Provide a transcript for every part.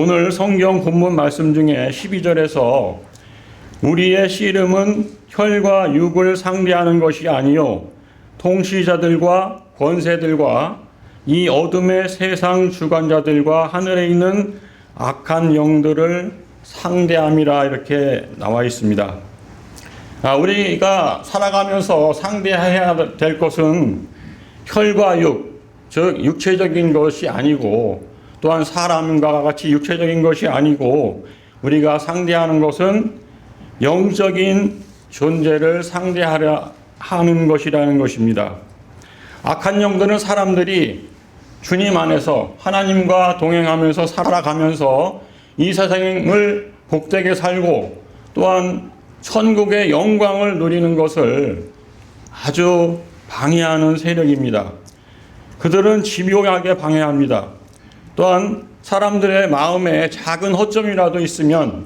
오늘 성경 본문 말씀 중에 12절에서 우리의 씨름은 혈과 육을 상대하는 것이 아니요 통치자들과 권세들과 이 어둠의 세상 주관자들과 하늘에 있는 악한 영들을 상대함이라 이렇게 나와 있습니다. 우리가 살아가면서 상대해야 될 것은 혈과 육, 즉 육체적인 것이 아니고 또한 사람과 같이 육체적인 것이 아니고 우리가 상대하는 것은 영적인 존재를 상대하려 하는 것이라는 것입니다. 악한 영들은 사람들이 주님 안에서 하나님과 동행하면서 살아가면서 이 세상을 복되게 살고 또한 천국의 영광을 누리는 것을 아주 방해하는 세력입니다. 그들은 집요하게 방해합니다. 또한 사람들의 마음에 작은 허점이라도 있으면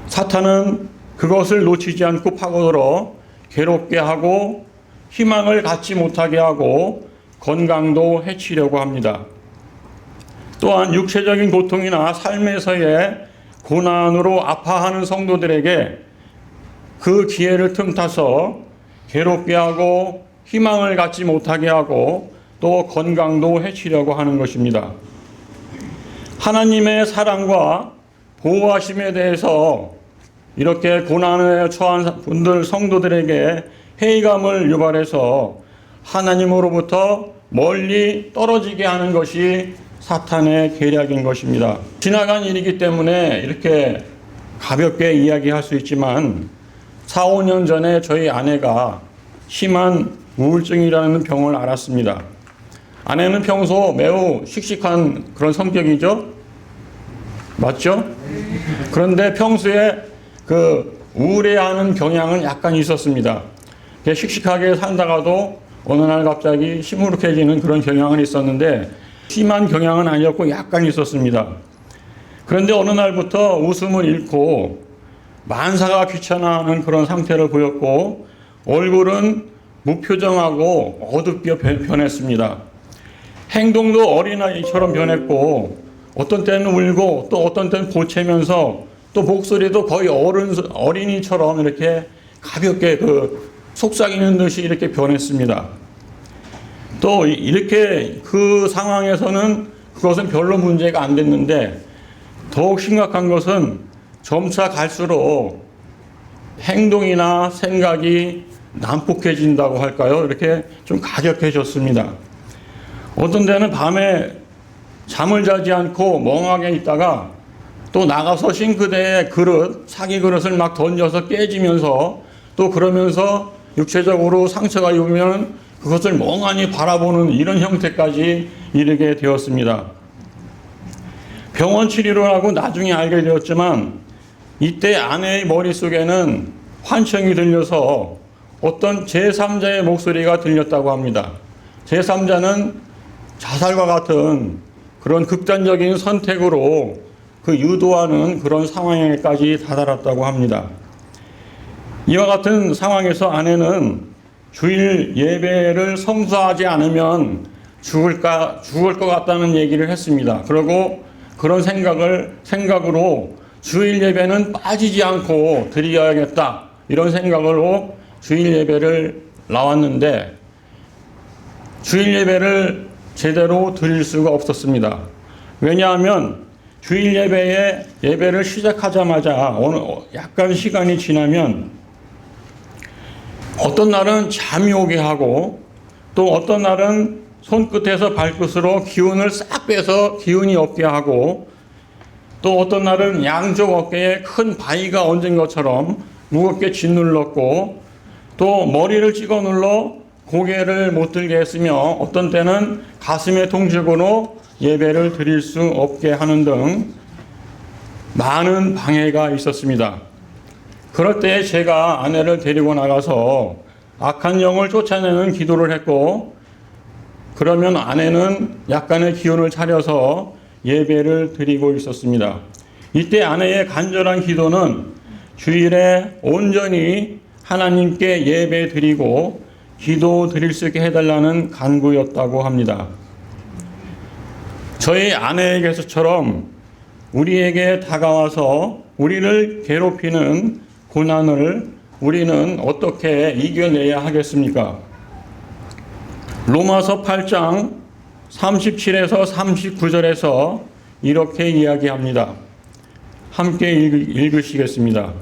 사탄은 그것을 놓치지 않고 파고들어 괴롭게 하고 희망을 갖지 못하게 하고 건강도 해치려고 합니다. 또한 육체적인 고통이나 삶에서의 고난으로 아파하는 성도들에게 그 기회를 틈타서 괴롭게 하고 희망을 갖지 못하게 하고 또 건강도 해치려고 하는 것입니다. 하나님의 사랑과 보호하심에 대해서 이렇게 고난에 처한 분들 성도들에게 회의감을 유발해서 하나님으로부터 멀리 떨어지게 하는 것이 사탄의 계략인 것입니다. 지나간 일이기 때문에 이렇게 가볍게 이야기할 수 있지만 4, 5년 전에 저희 아내가 심한 우울증이라는 병을 앓았습니다. 아내는 평소 매우 씩씩한 그런 성격이죠? 맞죠? 그런데 평소에 그 우울해하는 경향은 약간 있었습니다. 씩씩하게 살다가도 어느 날 갑자기 시무룩해지는 그런 경향은 있었는데 심한 경향은 아니었고 약간 있었습니다. 그런데 어느 날부터 웃음을 잃고 만사가 귀찮아하는 그런 상태를 보였고 얼굴은 무표정하고 어둡게 변했습니다. 행동도 어린아이처럼 변했고 어떤 때는 울고 또 어떤 때는 보채면서 또 목소리도 거의 어린이처럼 이렇게 가볍게 속삭이는 듯이 이렇게 변했습니다. 또 이렇게 그 상황에서는 그것은 별로 문제가 안 됐는데 더욱 심각한 것은 점차 갈수록 행동이나 생각이 난폭해진다고 할까요? 이렇게 좀 가격해졌습니다. 어떤 때는 밤에 잠을 자지 않고 멍하게 있다가 또 나가서 싱크대에 사기 그릇을 막 던져서 깨지면서 또 그러면서 육체적으로 상처가 입으면 그것을 멍하니 바라보는 이런 형태까지 이르게 되었습니다. 병원 치료를 하고 나중에 알게 되었지만 이때 아내의 머릿속에는 환청이 들려서 어떤 제3자의 목소리가 들렸다고 합니다. 제3자는 자살과 같은 그런 극단적인 선택으로 유도하는 그런 상황에까지 다다랐다고 합니다. 이와 같은 상황에서 아내는 주일 예배를 성수하지 않으면 죽을 것 같다는 얘기를 했습니다. 그리고 그런 생각으로 주일 예배는 빠지지 않고 드려야겠다 이런 생각으로 주일 예배를 나왔는데 주일 예배를 제대로 드릴 수가 없었습니다. 왜냐하면 주일 예배를 시작하자마자 약간 시간이 지나면 어떤 날은 잠이 오게 하고 또 어떤 날은 손끝에서 발끝으로 기운을 싹 빼서 기운이 없게 하고 또 어떤 날은 양쪽 어깨에 큰 바위가 얹은 것처럼 무겁게 짓눌렀고 또 머리를 찍어 눌러 고개를 못 들게 했으며 어떤 때는 가슴에 통증으로 예배를 드릴 수 없게 하는 등 많은 방해가 있었습니다. 그럴 때 제가 아내를 데리고 나가서 악한 영을 쫓아내는 기도를 했고 그러면 아내는 약간의 기운을 차려서 예배를 드리고 있었습니다. 이때 아내의 간절한 기도는 주일에 온전히 하나님께 예배 드리고 기도 드릴 수 있게 해달라는 간구였다고 합니다. 저희 아내에게서처럼 우리에게 다가와서 우리를 괴롭히는 고난을 우리는 어떻게 이겨내야 하겠습니까? 로마서 8장 37에서 39절에서 이렇게 이야기합니다. 함께 읽으시겠습니다.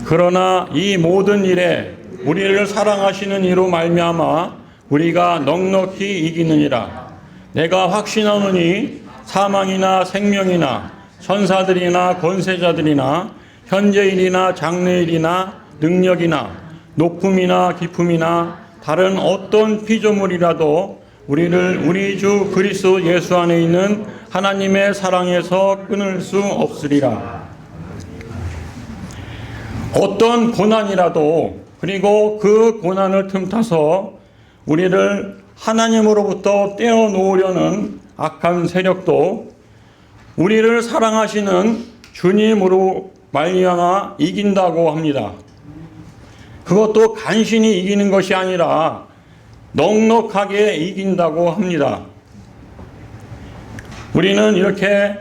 그러나 이 모든 일에 우리를 사랑하시는 이로 말미암아 우리가 넉넉히 이기느니라. 내가 확신하노니 사망이나 생명이나 천사들이나 권세자들이나 현재일이나 장래일이나 능력이나 높음이나 깊음이나 다른 어떤 피조물이라도 우리를 우리 주 그리스도 예수 안에 있는 하나님의 사랑에서 끊을 수 없으리라. 어떤 고난이라도, 그리고 그 고난을 틈타서 우리를 하나님으로부터 떼어놓으려는 악한 세력도 우리를 사랑하시는 주님으로 말미암아 이긴다고 합니다. 그것도 간신히 이기는 것이 아니라 넉넉하게 이긴다고 합니다. 우리는 이렇게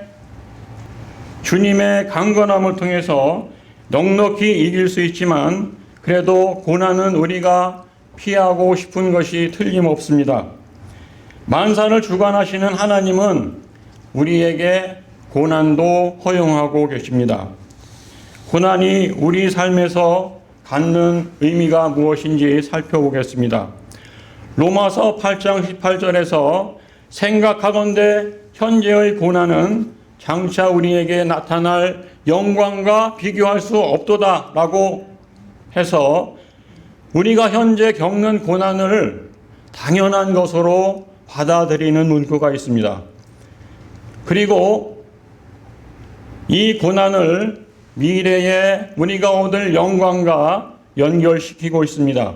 주님의 강건함을 통해서 넉넉히 이길 수 있지만 그래도 고난은 우리가 피하고 싶은 것이 틀림없습니다. 만사를 주관하시는 하나님은 우리에게 고난도 허용하고 계십니다. 고난이 우리 삶에서 갖는 의미가 무엇인지 살펴보겠습니다. 로마서 8장 18절에서 생각하건대 현재의 고난은 장차 우리에게 나타날 영광과 비교할 수 없도다 라고 해서 우리가 현재 겪는 고난을 당연한 것으로 받아들이는 문구가 있습니다. 그리고 이 고난을 미래에 우리가 얻을 영광과 연결시키고 있습니다.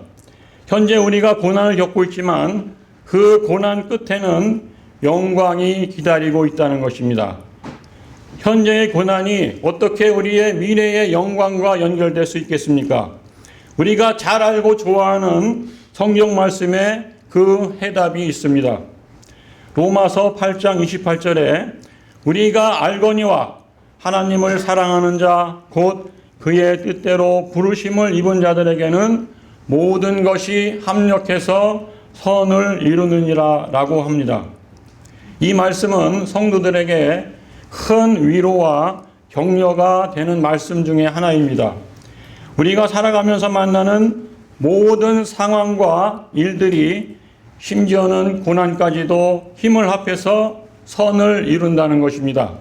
현재 우리가 고난을 겪고 있지만 그 고난 끝에는 영광이 기다리고 있다는 것입니다. 현재의 고난이 어떻게 우리의 미래의 영광과 연결될 수 있겠습니까? 우리가 잘 알고 좋아하는 성경 말씀에 그 해답이 있습니다. 로마서 8장 28절에 우리가 알거니와 하나님을 사랑하는 자 곧 그의 뜻대로 부르심을 입은 자들에게는 모든 것이 합력해서 선을 이루느니라 라고 합니다. 이 말씀은 성도들에게 큰 위로와 격려가 되는 말씀 중에 하나입니다. 우리가 살아가면서 만나는 모든 상황과 일들이 심지어는 고난까지도 힘을 합해서 선을 이룬다는 것입니다.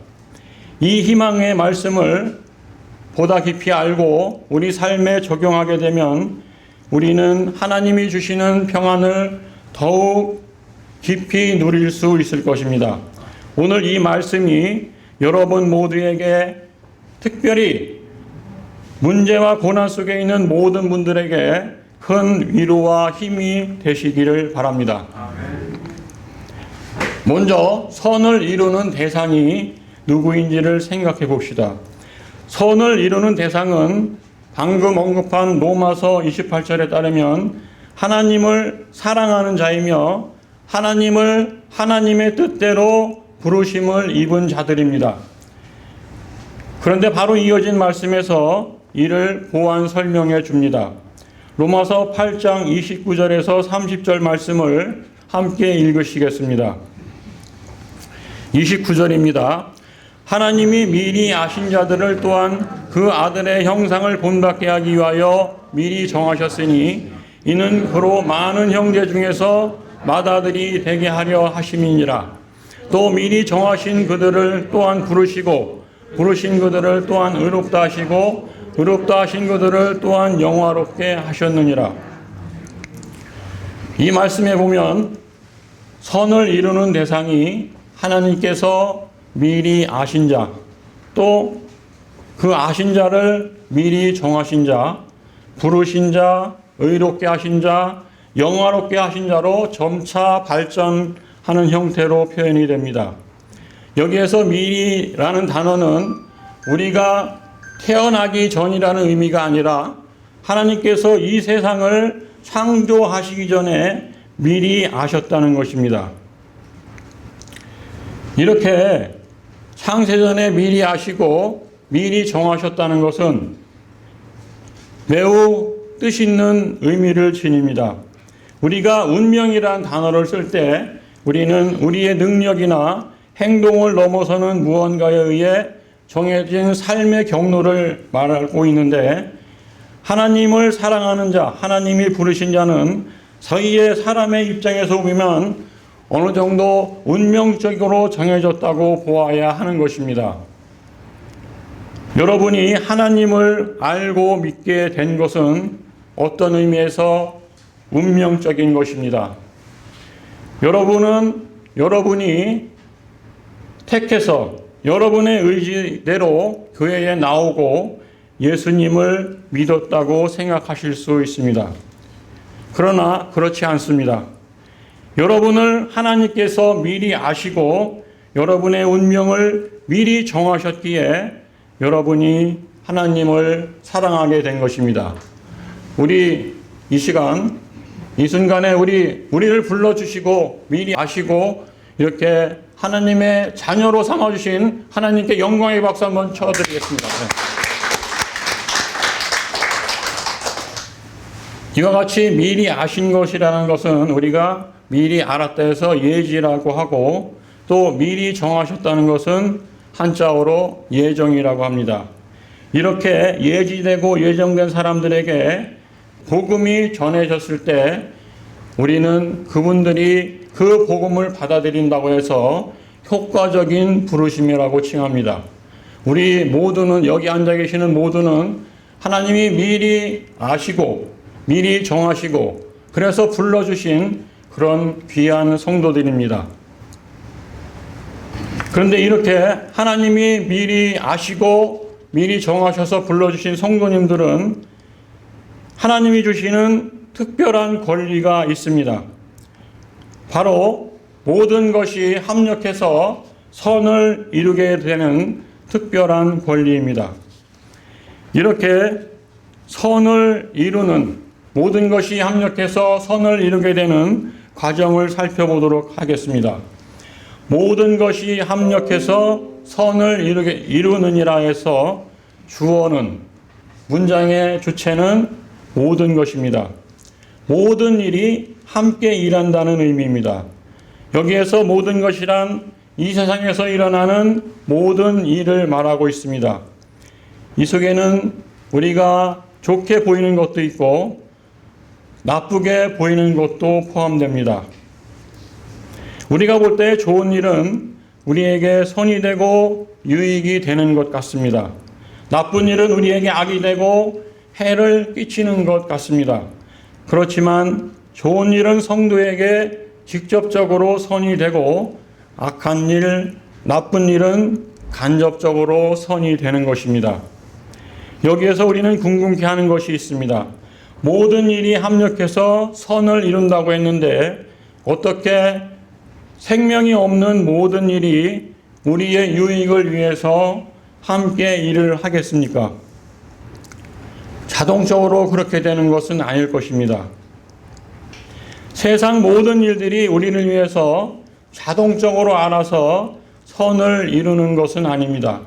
이 희망의 말씀을 보다 깊이 알고 우리 삶에 적용하게 되면 우리는 하나님이 주시는 평안을 더욱 깊이 누릴 수 있을 것입니다. 오늘 이 말씀이 여러분 모두에게, 특별히 문제와 고난 속에 있는 모든 분들에게 큰 위로와 힘이 되시기를 바랍니다. 먼저 선을 이루는 대상이 누구인지를 생각해 봅시다. 선을 이루는 대상은 방금 언급한 로마서 28절에 따르면 하나님을 사랑하는 자이며 하나님을 하나님의 뜻대로 부르심을 입은 자들입니다. 그런데 바로 이어진 말씀에서 이를 보완 설명해 줍니다. 로마서 8장 29절에서 30절 말씀을 함께 읽으시겠습니다. 29절입니다. 하나님이 미리 아신 자들을 또한 그 아들의 형상을 본받게 하기 위하여 미리 정하셨으니 이는 그로 많은 형제 중에서 맏아들이 되게 하려 하심이니라. 또 미리 정하신 그들을 또한 부르시고 부르신 그들을 또한 의롭다 하시고 의롭다 하신 그들을 또한 영화롭게 하셨느니라. 이 말씀에 보면 선을 이루는 대상이 하나님께서 미리 아신 자, 또 그 아신 자를 미리 정하신 자, 부르신 자, 의롭게 하신 자, 영화롭게 하신 자로 점차 발전하는 형태로 표현이 됩니다. 여기에서 미리라는 단어는 우리가 태어나기 전이라는 의미가 아니라 하나님께서 이 세상을 창조하시기 전에 미리 아셨다는 것입니다. 이렇게 창세전에 미리 아시고 미리 정하셨다는 것은 매우 뜻 있는 의미를 지닙니다. 우리가 운명이란 단어를 쓸 때 우리는 우리의 능력이나 행동을 넘어서는 무언가에 의해 정해진 삶의 경로를 말하고 있는데, 하나님을 사랑하는 자, 하나님이 부르신 자는 저희의 사람의 입장에서 보면 어느 정도 운명적으로 정해졌다고 보아야 하는 것입니다. 여러분이 하나님을 알고 믿게 된 것은 어떤 의미에서 운명적인 것입니다. 여러분이 택해서 여러분의 의지대로 교회에 나오고 예수님을 믿었다고 생각하실 수 있습니다. 그러나 그렇지 않습니다. 여러분을 하나님께서 미리 아시고 여러분의 운명을 미리 정하셨기에 여러분이 하나님을 사랑하게 된 것입니다. 우리 이 시간, 이 순간에 우리를 불러주시고 미리 아시고 이렇게 하나님의 자녀로 삼아주신 하나님께 영광의 박수 한번 쳐드리겠습니다. 이와 같이 미리 아신 것이라는 것은 우리가 미리 알았다 해서 예지라고 하고, 또 미리 정하셨다는 것은 한자어로 예정이라고 합니다. 이렇게 예지되고 예정된 사람들에게 복음이 전해졌을 때 우리는 그분들이 그 복음을 받아들인다고 해서 효과적인 부르심이라고 칭합니다. 우리 모두는, 여기 앉아 계시는 모두는 하나님이 미리 아시고 미리 정하시고 그래서 불러주신 그런 귀한 성도들입니다. 그런데 이렇게 하나님이 미리 아시고 미리 정하셔서 불러주신 성도님들은 하나님이 주시는 특별한 권리가 있습니다. 바로 모든 것이 합력해서 선을 이루게 되는 특별한 권리입니다. 이렇게 선을 이루는, 모든 것이 합력해서 선을 이루게 되는 과정을 살펴보도록 하겠습니다. 모든 것이 합력해서 선을 이루느니라 해서 주어는, 문장의 주체는 모든 것입니다. 모든 일이 함께 일한다는 의미입니다. 여기에서 모든 것이란 이 세상에서 일어나는 모든 일을 말하고 있습니다. 이 속에는 우리가 좋게 보이는 것도 있고 나쁘게 보이는 것도 포함됩니다. 우리가 볼 때 좋은 일은 우리에게 선이 되고 유익이 되는 것 같습니다. 나쁜 일은 우리에게 악이 되고 해를 끼치는 것 같습니다. 그렇지만 좋은 일은 성도에게 직접적으로 선이 되고 악한 일, 나쁜 일은 간접적으로 선이 되는 것입니다. 여기에서 우리는 궁금케 하는 것이 있습니다. 모든 일이 합력해서 선을 이룬다고 했는데 어떻게 생명이 없는 모든 일이 우리의 유익을 위해서 함께 일을 하겠습니까? 자동적으로 그렇게 되는 것은 아닐 것입니다. 세상 모든 일들이 우리를 위해서 자동적으로 알아서 선을 이루는 것은 아닙니다.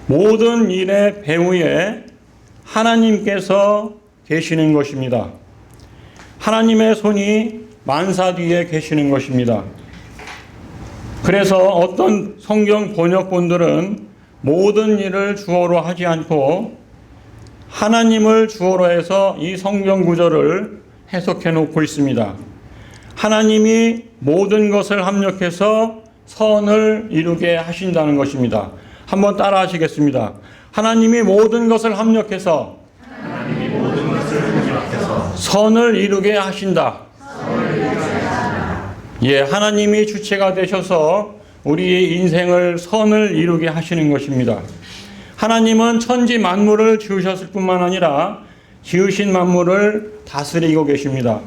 모든 일의 배후에 하나님께서 계시는 것입니다. 하나님의 손이 만사 뒤에 계시는 것입니다. 그래서 어떤 성경 번역본들은 모든 일을 주어로 하지 않고 하나님을 주어로 해서 이 성경 구절을 해석해 놓고 있습니다. 하나님이 모든 것을 합력해서 선을 이루게 하신다는 것입니다. 한번 따라 하시겠습니다. 하나님이 모든 것을 합력해서 선을 이루게 하신다. 예, 하나님이 주체가 되셔서 우리의 인생을 선을 이루게 하시는 것입니다. 하나님은 천지 만물을 지으셨을 뿐만 아니라 지으신 만물을 다스리고 계십니다.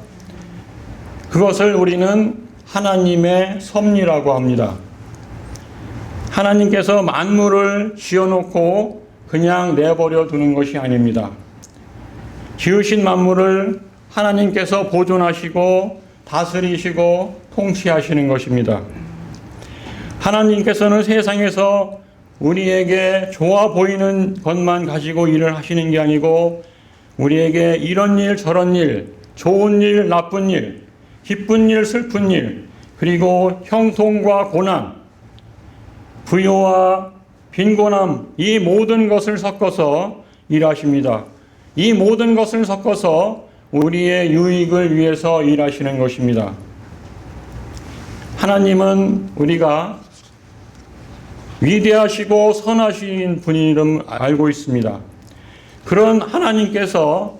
그것을 우리는 하나님의 섭리라고 합니다. 하나님께서 만물을 지어놓고 그냥 내버려 두는 것이 아닙니다. 지으신 만물을 하나님께서 보존하시고 다스리시고 통치하시는 것입니다. 하나님께서는 세상에서 우리에게 좋아 보이는 것만 가지고 일을 하시는 게 아니고 우리에게 이런 일 저런 일, 좋은 일 나쁜 일, 기쁜 일 슬픈 일, 그리고 형통과 고난, 부요와 빈곤함, 이 모든 것을 섞어서 일하십니다. 이 모든 것을 섞어서 우리의 유익을 위해서 일하시는 것입니다. 하나님은 우리가 위대하시고 선하신 분임을 알고 있습니다. 그런 하나님께서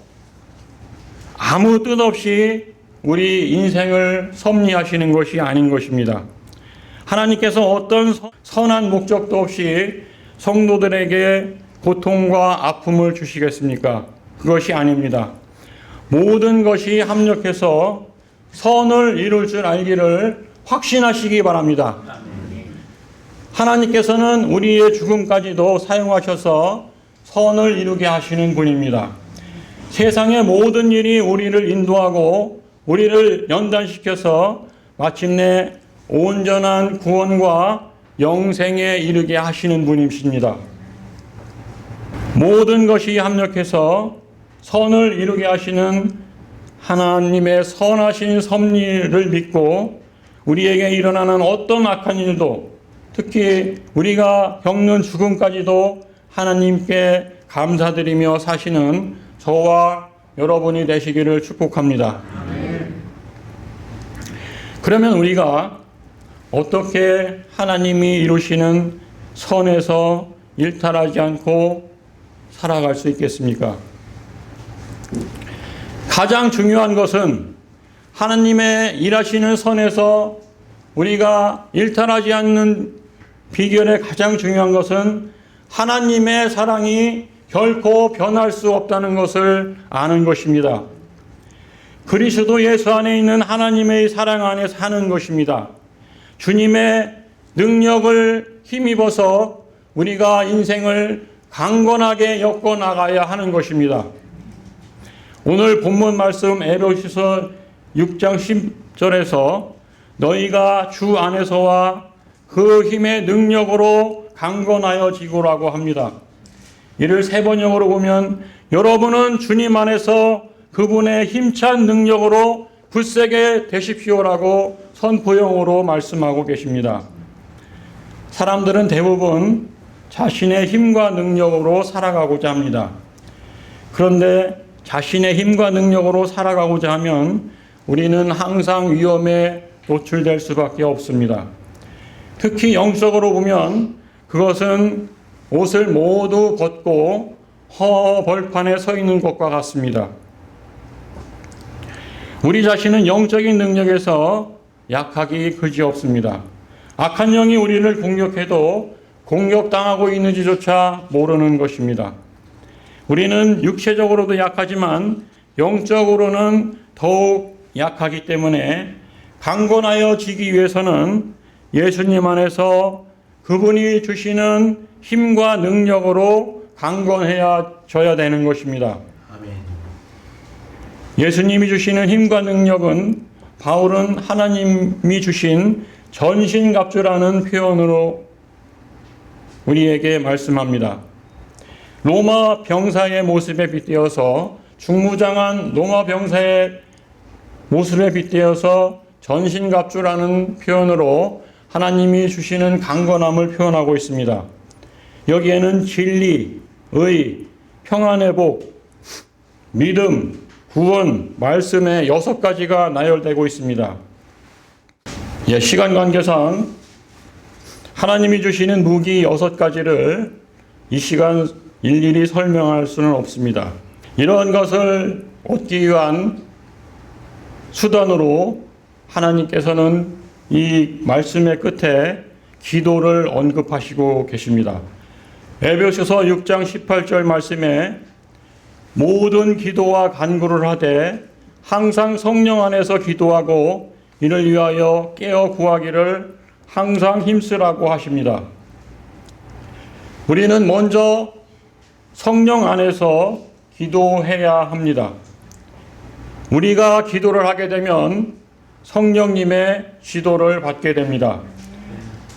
아무 뜻 없이 우리 인생을 섭리하시는 것이 아닌 것입니다. 하나님께서 어떤 선한 목적도 없이 성도들에게 고통과 아픔을 주시겠습니까? 그것이 아닙니다. 모든 것이 합력해서 선을 이룰 줄 알기를 확신하시기 바랍니다. 하나님께서는 우리의 죽음까지도 사용하셔서 선을 이루게 하시는 분입니다. 세상의 모든 일이 우리를 인도하고 우리를 연단시켜서 마침내 온전한 구원과 영생에 이르게 하시는 분이십니다. 모든 것이 합력해서 선을 이루게 하시는 하나님의 선하신 섭리를 믿고 우리에게 일어나는 어떤 악한 일도, 특히 우리가 겪는 죽음까지도 하나님께 감사드리며 사시는 저와 여러분이 되시기를 축복합니다. 그러면 우리가 어떻게 하나님이 이루시는 선에서 일탈하지 않고 살아갈 수 있겠습니까? 가장 중요한 것은 하나님의 일하시는 선에서 우리가 일탈하지 않는 비결의 가장 중요한 것은 하나님의 사랑이 결코 변할 수 없다는 것을 아는 것입니다. 그리스도 예수 안에 있는 하나님의 사랑 안에 사는 것입니다. 주님의 능력을 힘입어서 우리가 인생을 강건하게 엮어 나가야 하는 것입니다. 오늘 본문 말씀 에베소서 6장 10절에서 너희가 주 안에서와 그 힘의 능력으로 강건하여지고라고 합니다. 이를 세 번역으로 보면 여러분은 주님 안에서 그분의 힘찬 능력으로 굳세게 되십시오라고 선포형으로 말씀하고 계십니다. 사람들은 대부분 자신의 힘과 능력으로 살아가고자 합니다. 그런데 자신의 힘과 능력으로 살아가고자 하면 우리는 항상 위험에 노출될 수밖에 없습니다. 특히 영적으로 보면 그것은 옷을 모두 벗고 허벌판에 서 있는 것과 같습니다. 우리 자신은 영적인 능력에서 약하기 그지없습니다. 악한 영이 우리를 공격해도 공격당하고 있는지조차 모르는 것입니다. 우리는 육체적으로도 약하지만 영적으로는 더욱 약하기 때문에 강건하여 지기 위해서는 예수님 안에서 그분이 주시는 힘과 능력으로 강건해져야 되는 것입니다. 예수님이 주시는 힘과 능력은 바울은 하나님이 주신 전신갑주라는 표현으로 우리에게 말씀합니다. 로마 병사의 모습에 빗대어서 중무장한 로마 병사의 모습에 빗대어서 전신갑주라는 표현으로 하나님이 주시는 강건함을 표현하고 있습니다. 여기에는 진리, 의, 평안의 복, 믿음, 구원, 말씀의 6가지가 나열되고 있습니다. 시간 관계상 하나님이 주시는 무기 6가지를 이 시간 일일이 설명할 수는 없습니다. 이러한 것을 얻기 위한 수단으로 하나님께서는 이 말씀의 끝에 기도를 언급하시고 계십니다. 에베소서 6장 18절 말씀에 모든 기도와 간구를 하되 항상 성령 안에서 기도하고 이를 위하여 깨어 구하기를 항상 힘쓰라고 하십니다. 우리는 먼저 성령 안에서 기도해야 합니다. 우리가 기도를 하게 되면 성령님의 지도를 받게 됩니다.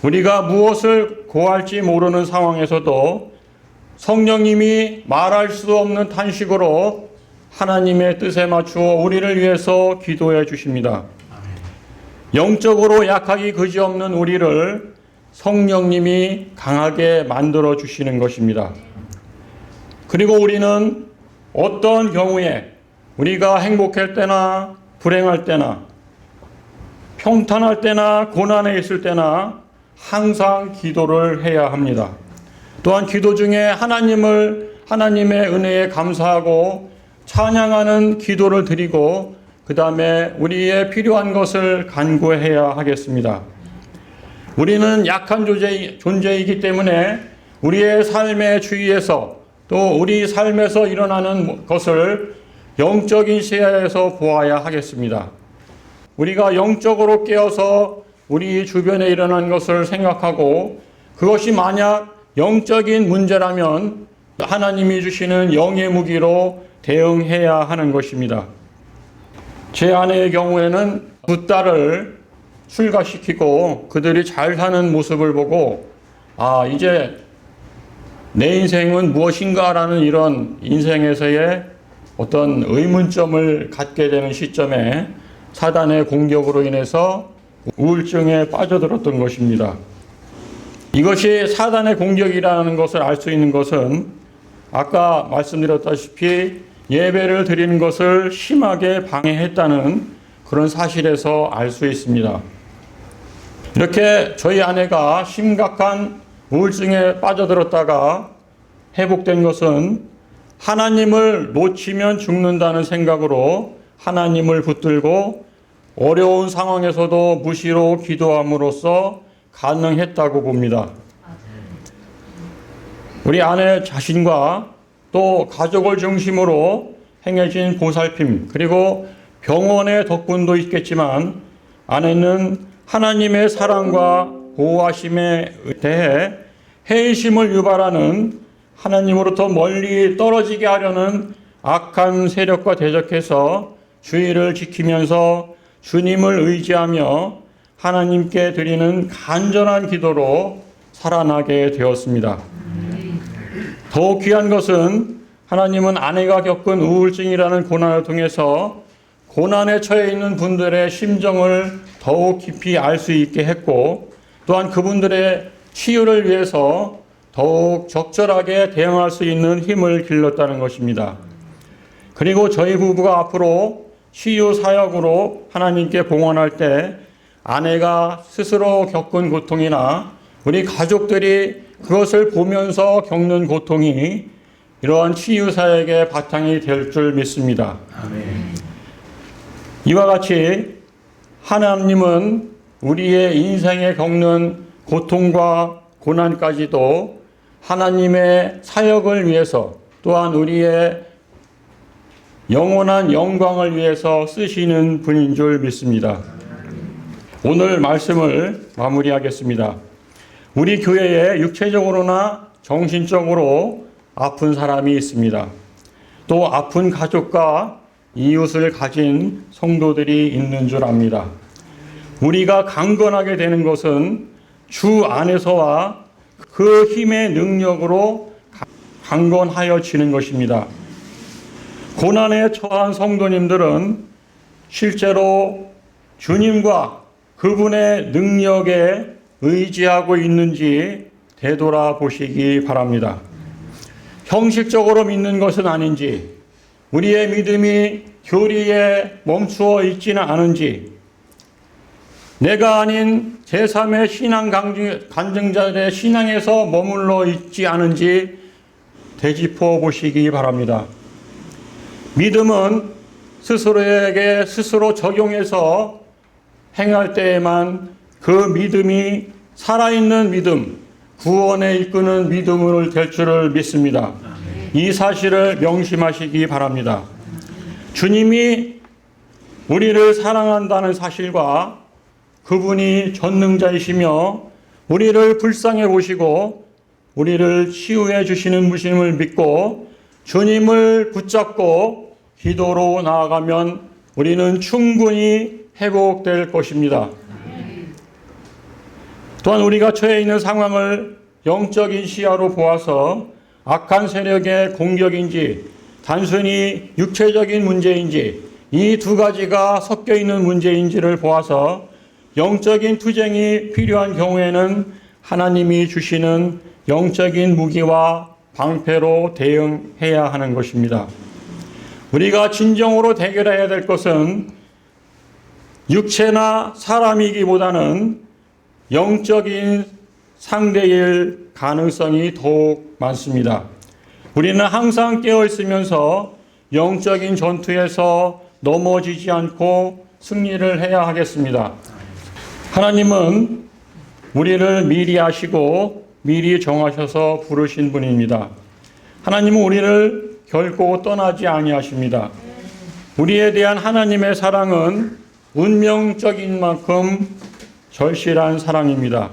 우리가 무엇을 고할지 모르는 상황에서도 성령님이 말할 수 없는 탄식으로 하나님의 뜻에 맞추어 우리를 위해서 기도해 주십니다. 영적으로 약하기 그지없는 우리를 성령님이 강하게 만들어 주시는 것입니다. 그리고 우리는 어떤 경우에 우리가 행복할 때나 불행할 때나 평탄할 때나 고난에 있을 때나 항상 기도를 해야 합니다. 또한 기도 중에 하나님의 은혜에 감사하고 찬양하는 기도를 드리고 그 다음에 우리의 필요한 것을 간구해야 하겠습니다. 우리는 약한 존재이기 때문에 우리의 삶의 주위에서 또 우리 삶에서 일어나는 것을 영적인 시야에서 보아야 하겠습니다. 우리가 영적으로 깨어서 우리 주변에 일어난 것을 생각하고 그것이 만약 영적인 문제라면 하나님이 주시는 영의 무기로 대응해야 하는 것입니다. 제 아내의 경우에는 두 딸을 출가시키고 그들이 잘 사는 모습을 보고 이제 내 인생은 무엇인가라는 이런 인생에서의 어떤 의문점을 갖게 되는 시점에 사단의 공격으로 인해서 우울증에 빠져들었던 것입니다. 이것이 사단의 공격이라는 것을 알 수 있는 것은 아까 말씀드렸다시피 예배를 드리는 것을 심하게 방해했다는 그런 사실에서 알 수 있습니다. 이렇게 저희 아내가 심각한 우울증에 빠져들었다가 회복된 것은 하나님을 놓치면 죽는다는 생각으로 하나님을 붙들고 어려운 상황에서도 무시로 기도함으로써 가능했다고 봅니다. 우리 아내 자신과 또 가족을 중심으로 행해진 보살핌 그리고 병원의 덕분도 있겠지만 아내는 하나님의 사랑과 보호하심에 대해 회의심을 유발하는 하나님으로부터 멀리 떨어지게 하려는 악한 세력과 대적해서 주의를 지키면서 주님을 의지하며 하나님께 드리는 간절한 기도로 살아나게 되었습니다. 더욱 귀한 것은 하나님은 아내가 겪은 우울증이라는 고난을 통해서 고난에 처해 있는 분들의 심정을 더욱 깊이 알 수 있게 했고 또한 그분들의 치유를 위해서 더욱 적절하게 대응할 수 있는 힘을 길렀다는 것입니다. 그리고 저희 부부가 앞으로 치유 사역으로 하나님께 봉헌할 때 아내가 스스로 겪은 고통이나 우리 가족들이 그것을 보면서 겪는 고통이 이러한 치유 사역의 바탕이 될 줄 믿습니다. 아멘. 이와 같이 하나님은 우리의 인생에 겪는 고통과 고난까지도 하나님의 사역을 위해서 또한 우리의 영원한 영광을 위해서 쓰시는 분인 줄 믿습니다. 오늘 말씀을 마무리하겠습니다. 우리 교회에 육체적으로나 정신적으로 아픈 사람이 있습니다. 또 아픈 가족과 이웃을 가진 성도들이 있는 줄 압니다. 우리가 강건하게 되는 것은 주 안에서와 그 힘의 능력으로 강건하여지는 것입니다. 고난에 처한 성도님들은 실제로 주님과 그분의 능력에 의지하고 있는지 되돌아보시기 바랍니다. 형식적으로 믿는 것은 아닌지, 우리의 믿음이 교리에 멈추어 있지는 않은지, 내가 아닌 제3의 신앙 간증자들의 신앙에서 머물러 있지 않은지 되짚어 보시기 바랍니다. 믿음은 스스로에게 스스로 적용해서 행할 때에만 그 믿음이 살아있는 믿음, 구원에 이끄는 믿음을 될 줄을 믿습니다. 이 사실을 명심하시기 바랍니다. 주님이 우리를 사랑한다는 사실과 그분이 전능자이시며 우리를 불쌍해 보시고 우리를 치유해 주시는 분임을 믿고 주님을 붙잡고 기도로 나아가면 우리는 충분히 회복될 것입니다. 또한 우리가 처해 있는 상황을 영적인 시야로 보아서 악한 세력의 공격인지 단순히 육체적인 문제인지 이 두 가지가 섞여 있는 문제인지를 보아서 영적인 투쟁이 필요한 경우에는 하나님이 주시는 영적인 무기와 방패로 대응해야 하는 것입니다. 우리가 진정으로 대결해야 될 것은 육체나 사람이기보다는 영적인 상대일 가능성이 더욱 많습니다. 우리는 항상 깨어 있으면서 영적인 전투에서 넘어지지 않고 승리를 해야 하겠습니다. 하나님은 우리를 미리 아시고 미리 정하셔서 부르신 분입니다. 하나님은 우리를 결코 떠나지 아니하십니다. 우리에 대한 하나님의 사랑은 운명적인 만큼 절실한 사랑입니다.